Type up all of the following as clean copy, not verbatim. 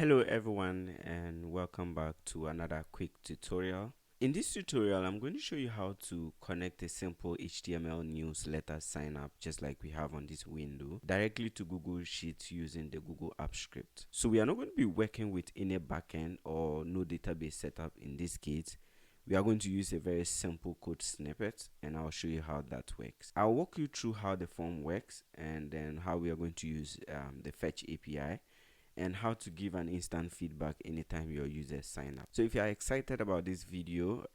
Hello everyone and welcome back to another quick tutorial. In this tutorial, I'm going to show you how to connect a simple HTML newsletter sign up, just like we have on this window, directly to Google Sheets using the Google Apps script. So we are not going to be working with any backend or no database setup in this case. We are going to use a very simple code snippet and I'll show you how that works. I'll walk you through how the form works and then how we are going to use the fetch API and how to give an instant feedback anytime your users sign up. So if you are excited about this video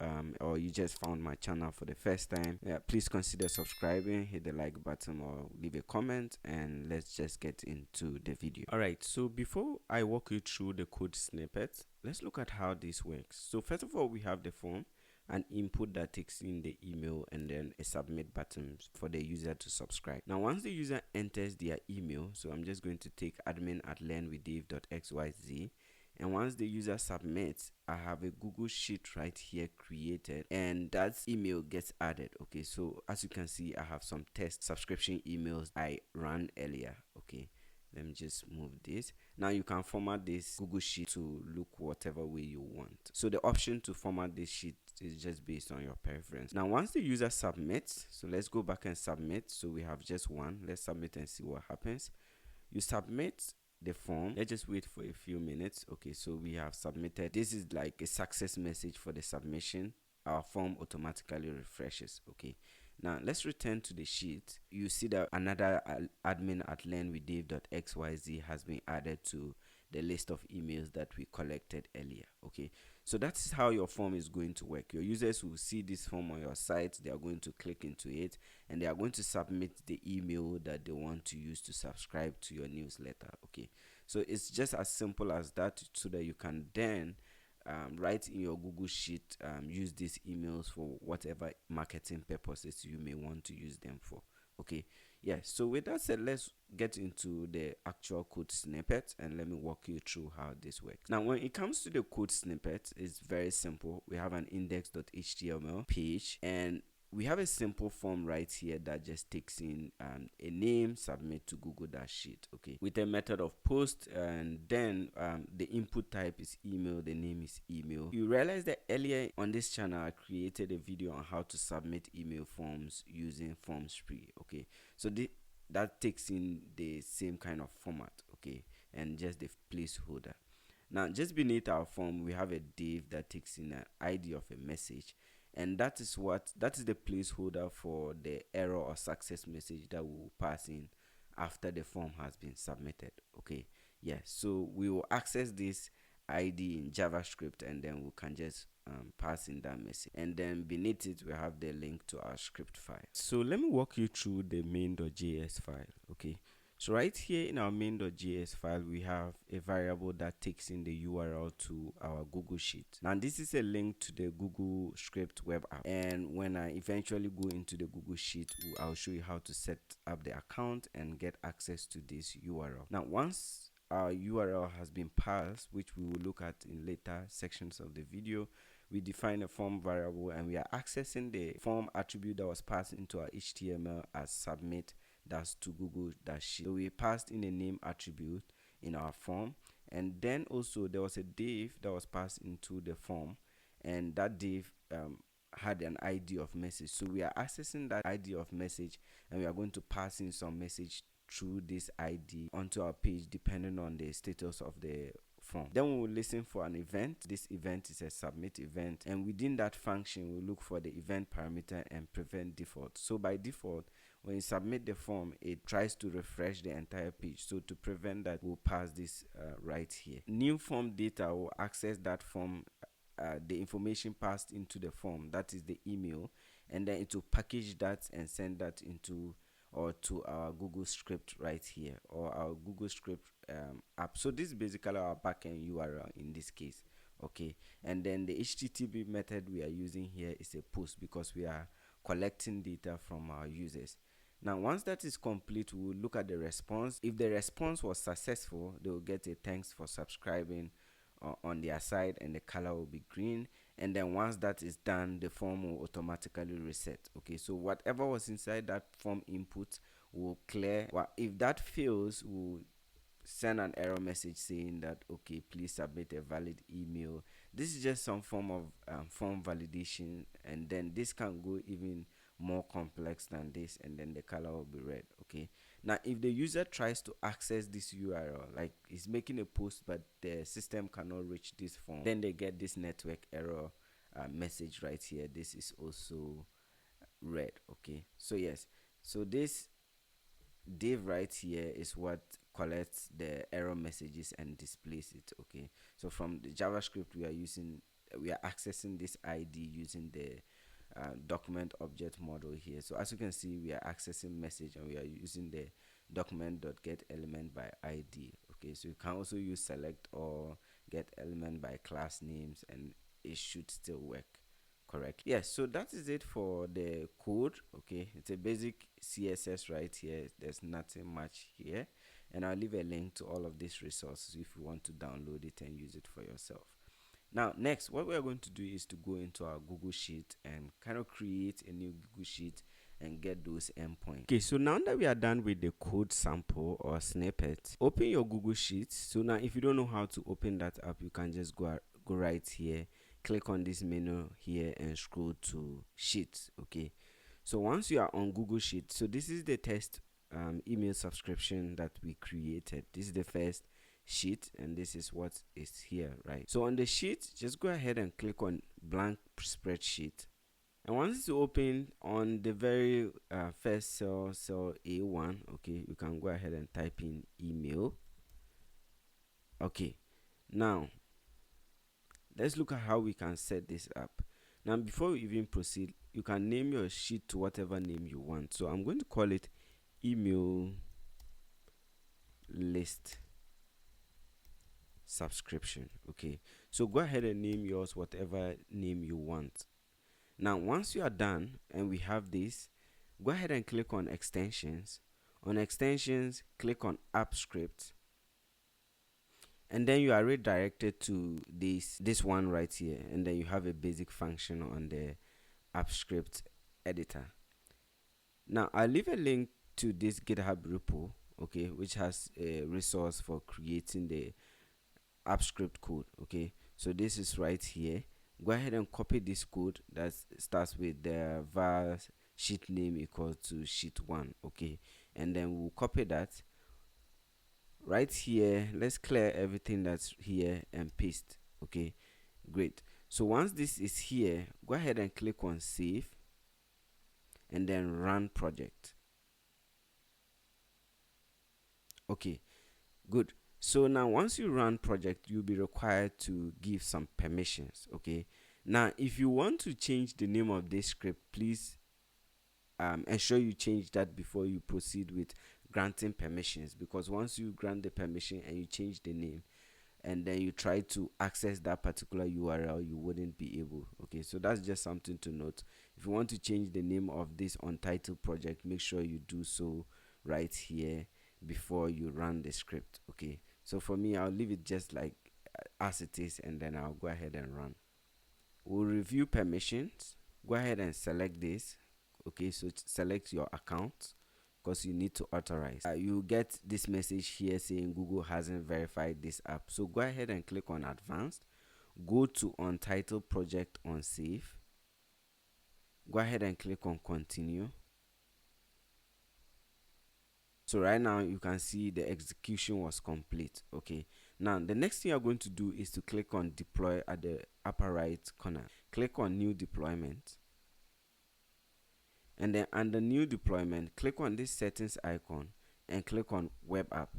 or you just found my channel for the first time, please consider subscribing, hit the like button or leave a comment, and let's just get into the video. Alright, so before I walk you through the code snippet, let's look at how this works. So first of all, we have the form, an input that takes in the email, and then a submit button for the user to subscribe. Now once the user enters their email, so I'm just going to take admin@learnwithdave.xyz, and once the user submits, I have a Google Sheet right here created and that email gets added. Okay, so as you can see, I have some test subscription emails I ran earlier. Okay, let me just move this. Now you can format this Google Sheet to look whatever way you want. So the option to format this sheet is just based on your preference. Now once the user submits, so let's go back and submit. So we have just one. Let's submit and see what happens. You submit the form. Let's just wait for a few minutes. Okay, so we have submitted. This is like a success message for the submission. Our form automatically refreshes. Okay, now let's return to the sheet. You see that another admin@learnwithdave.xyz has been added to the list of emails that we collected earlier. Okay, so that's how your form is going to work. Your users will see this form on your site, they are going to click into it and they are going to submit the email that they want to use to subscribe to your newsletter. Okay, so it's just as simple as that, so that you can then write in your Google Sheet, use these emails for whatever marketing purposes you may want to use them for. Okay, yeah, so with that said, let's get into the actual code snippet and let me walk you through how this works. Now when it comes to the code snippet, it's very simple. We have an index.html page and we have a simple form right here that just takes in a name, submit to Google Sheet. Okay, with a method of post, and then the input type is email, the name is email. You realize that earlier on this channel I created a video on how to submit email forms using form spree. Okay, so that takes in the same kind of format. Okay, and just the placeholder. Now just beneath our form we have a div that takes in an ID of a message, and that is the placeholder for the error or success message that we will pass in after the form has been submitted. Okay, yeah, so we will access this ID in JavaScript and then we can just pass in that message, and then beneath it we have the link to our script file. So let me walk you through the main.js file. Okay, so right here in our main.js file, we have a variable that takes in the URL to our Google Sheet. Now this is a link to the Google Script web app, and when I eventually go into the Google Sheet, I'll show you how to set up the account and get access to this URL. Now once our URL has been passed, which we will look at in later sections of the video, we define a form variable and we are accessing the form attribute that was passed into our HTML as submit to Google Sheet. So we passed in a name attribute in our form, and then also there was a div that was passed into the form, and that div had an ID of message. So we are accessing that ID of message and we are going to pass in some message through this ID onto our page depending on the status of the form. Then we will listen for an event. This event is a submit event, and within that function we'll look for the event parameter and prevent default. So by default, when you submit the form, it tries to refresh the entire page. So to prevent that, we'll pass this right here. New form data will access that form, the information passed into the form, that is the email, and then it will package that and send that into or to our Google script right here, or our Google script app. So this is basically our backend URL in this case. Okay, and then the HTTP method we are using here is a post because we are collecting data from our users. Now once that is complete, we will look at the response. If the response was successful, they will get a thanks for subscribing on their side, and the color will be green. And then once that is done, the form will automatically reset. Okay, so whatever was inside that form input will clear. Well, if that fails, we'll send an error message saying that, okay, please submit a valid email. This is just some form of form validation, and then this can go even more complex than this, and then the color will be red. Okay, now if the user tries to access this URL, like is making a post but the system cannot reach this form, then they get this network error message right here. This is also red. Okay, so yes, so this div right here is what collects the error messages and displays it. Okay, so from the JavaScript we are accessing this ID using the document object model here. So as you can see, we are accessing message and we are using the document.get element by ID. Okay, so you can also use select or get element by class names, and it should still work correct. Yes, so that is it for the code. Okay, it's a basic CSS right here. There's nothing much here, and I'll leave a link to all of these resources if you want to download it and use it for yourself. Now next, what we're going to do is to go into our Google Sheet and kind of create a new Google Sheet and get those endpoints. Okay, so now that we are done with the code sample or snippet, open your Google Sheets. So now if you don't know how to open that up, you can just go right here, click on this menu here and scroll to Sheets. Okay, so once you are on Google Sheets, so this is the test email subscription that we created. This is the first sheet and this is what is here, right? So on the sheet, just go ahead and click on blank spreadsheet, and once it's open, on the very first cell A1, okay, you can go ahead and type in email. Okay, now let's look at how we can set this up. Now before we even proceed, you can name your sheet to whatever name you want. So I'm going to call it email list subscription. Okay, so go ahead and name yours whatever name you want. Now once you are done and we have this, go ahead and click on extensions. On extensions, click on app script, and then you are redirected to this one right here, and then you have a basic function on the app script editor. Now I'll leave a link to this GitHub repo, okay, which has a resource for creating the app script code. Okay, so this is right here. Go ahead and copy this code that starts with the var sheet name equals to sheet 1. Okay, and then we'll copy that right here. Let's clear everything that's here and paste. Okay, great. So once this is here, go ahead and click on save and then run project. Okay, good. So now once you run project, you'll be required to give some permissions. Okay, now if you want to change the name of this script, please ensure you change that before you proceed with granting permissions, because once you grant the permission and you change the name and then you try to access that particular URL, you wouldn't be able. Okay, so that's just something to note. If you want to change the name of this untitled project, make sure you do so right here before you run the script. Okay, so for me, I'll leave it just like as it is, and then I'll go ahead and run. We'll review permissions. Go ahead and select this. Okay, so select your account because you need to authorize. You get this message here saying Google hasn't verified this app. So go ahead and click on advanced. Go to untitled project on save. Go ahead and click on continue. So right now you can see the execution was complete. Okay, now the next thing you're going to do is to click on deploy at the upper right corner. Click on new deployment, and then under new deployment, click on this settings icon and click on web app.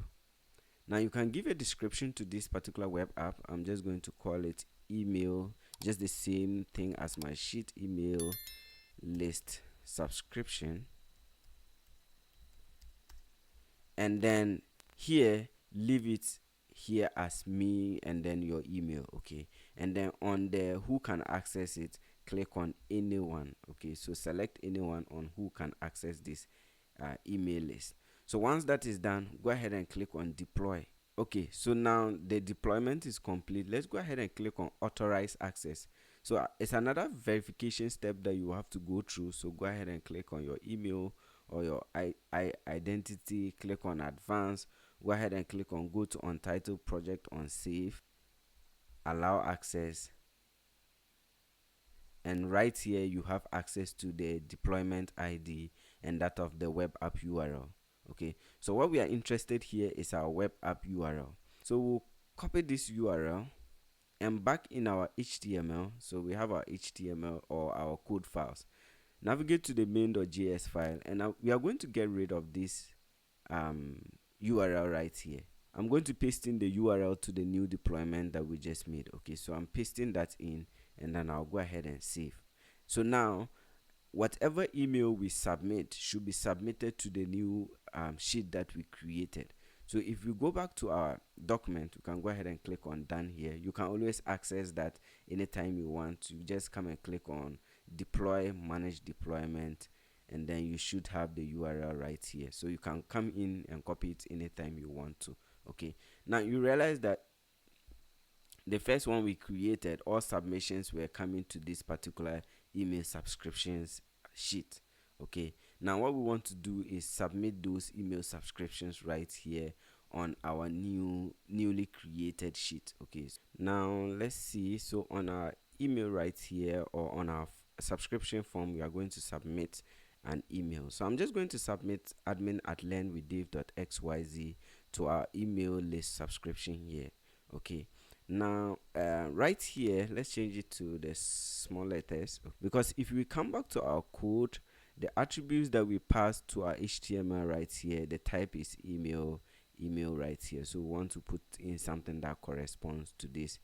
Now you can give a description to this particular web app. I'm just going to call it email, just the same thing as my sheet, email list subscription. And then here, leave it here as me and then your email. Okay, and then on the who can access it, click on anyone. Okay, so select anyone on who can access this email list. So once that is done, go ahead and click on deploy. Okay, so now the deployment is complete. Let's go ahead and click on authorize access. So it's another verification step that you have to go through. So go ahead and click on your email or your identity, click on advanced, go ahead and click on go to untitled project on save, allow access, and right here you have access to the deployment ID and that of the web app URL. Okay, so what we are interested here is our web app URL. So we'll copy this URL, and back in our HTML, so we have our HTML or our code files, navigate to the main.js file, and now we are going to get rid of this URL right here. I'm going to paste in the URL to the new deployment that we just made. Okay, so I'm pasting that in, and then I'll go ahead and save. So now whatever email we submit should be submitted to the new sheet that we created. So if we go back to our document, you can go ahead and click on done here. You can always access that anytime you want. You just come and click on deploy, manage deployment, and then you should have the URL right here. So you can come in and copy it anytime you want to. Okay, now you realize that the first one we created, all submissions were coming to this particular email subscriptions sheet. Okay, now what we want to do is submit those email subscriptions right here on our newly created sheet. Okay, now let's see. So on our email right here, or on our subscription form, we are going to submit an email. So I'm just going to submit admin@learnwithDave.xyz to our email list subscription here. Okay, now right here, let's change it to the small letters, because if we come back to our code, the attributes that we pass to our HTML right here, the type is email right here. So we want to put in something that corresponds to this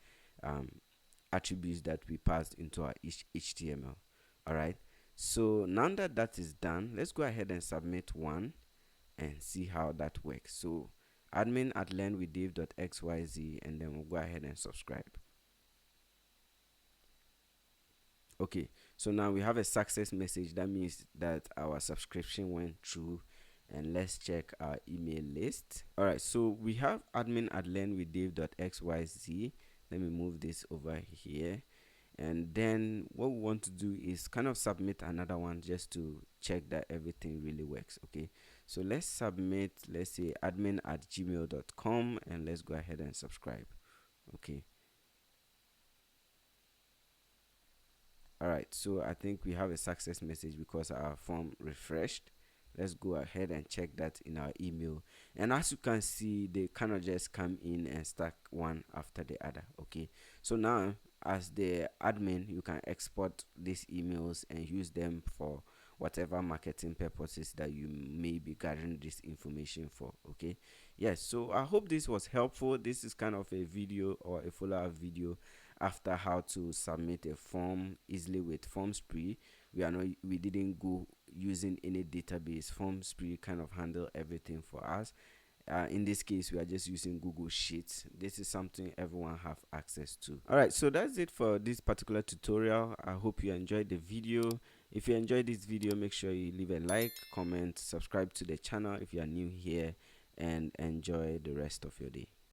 attributes that we passed into our HTML. All right, so now that that is done, let's go ahead and submit one and see how that works. So admin@learnwithdave.xyz, and then we'll go ahead and subscribe. Okay, so now we have a success message. That means that our subscription went through. And let's check our email list. All right, so we have admin@learnwithdave.xyz. Let me move this over here. And then what we want to do is kind of submit another one just to check that everything really works. Okay, so let's submit, let's say admin@gmail.com, and let's go ahead and subscribe. Okay, all right, so I think we have a success message because our form refreshed. Let's go ahead and check that in our email, and as you can see, they kind of just come in and stack one after the other. Okay, so now as the admin, you can export these emails and use them for whatever marketing purposes that you may be gathering this information for. Okay, yes, so I hope this was helpful. This is kind of a video or a follow-up video after how to submit a form easily with FormSpree. We didn't go using any database. FormSpree kind of handle everything for us. In this case, we are just using Google Sheets. This is something everyone have access to. All right, so that's it for this particular tutorial. I hope you enjoyed the video. If you enjoyed this video, make sure you leave a like, comment, subscribe to the channel if you are new here, and enjoy the rest of your day.